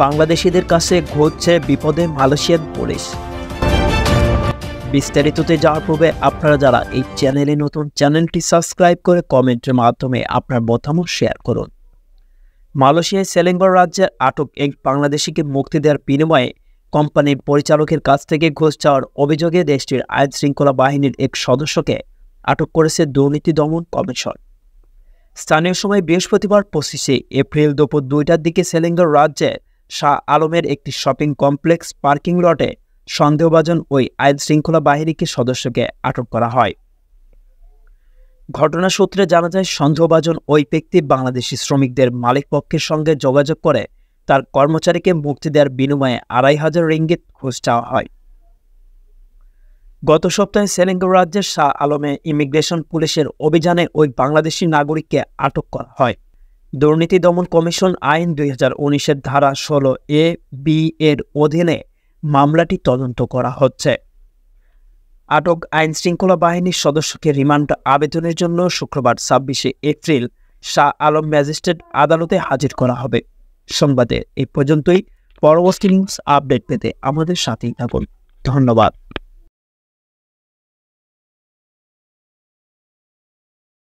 বাংলাদেশিদের কাছে ঘুরছে বিপদে মালয়েশিয়ান পুলিশ। বিস্তারিততে যাওয়ার পূর্বে আপনারা যারা এই চ্যানেলে নতুন, চ্যানেলটি সাবস্ক্রাইব করে কমেন্টের মাধ্যমে আপনার মতামত শেয়ার করুন। মালয়েশিয়ায় সেলেঙ্গর রাজ্যের আটক এক বাংলাদেশিকে মুক্তি দেওয়ার বিনিময়ে কোম্পানির পরিচালকের কাছ থেকে ঘুষ চাওয়ার অভিযোগে দেশটির আইন শৃঙ্খলা বাহিনীর এক সদস্যকে আটক করেছে দুর্নীতি দমন কমিশন। স্থানীয় সময় বৃহস্পতিবার 25শে এপ্রিল দুপুর 2টার দিকে সেলেঙ্গর রাজ্যে শাহ আলমের একটি শপিং কমপ্লেক্স পার্কিং লটে সন্দেহভাজন ওই আইন শৃঙ্খলা বাহিনীকে সদস্যকে আটক করা হয়। ঘটনা সূত্রে জানা যায়, সন্দেহভাজন ওই ব্যক্তি বাংলাদেশি শ্রমিকদের মালিকপক্ষের সঙ্গে যোগাযোগ করে তার কর্মচারীকে মুক্তি দেওয়ার বিনিময়ে 2500 রিঙ্গিত ঘুষ চাওয়া হয়। গত সপ্তাহে সেলেঙ্গর রাজ্যের শাহ আলমে ইমিগ্রেশন পুলিশের অভিযানে ওই বাংলাদেশি নাগরিককে আটক করা হয়। দুর্নীতি দমন কমিশন আইন 2019-এর ধারা 16A-B এর অধীনে মামলাটি তদন্ত করা হচ্ছে। আটক আইন শৃঙ্খলা বাহিনীর সদস্যকে রিমান্ড আবেদনের জন্য শুক্রবার 26শে এপ্রিল শাহ আলম ম্যাজিস্ট্রেট আদালতে হাজির করা হবে। সংবাদে এই পর্যন্তই। পরবর্তী নিউজ আপডেট পেতে আমাদের সাথেই থাকুন। ধন্যবাদ।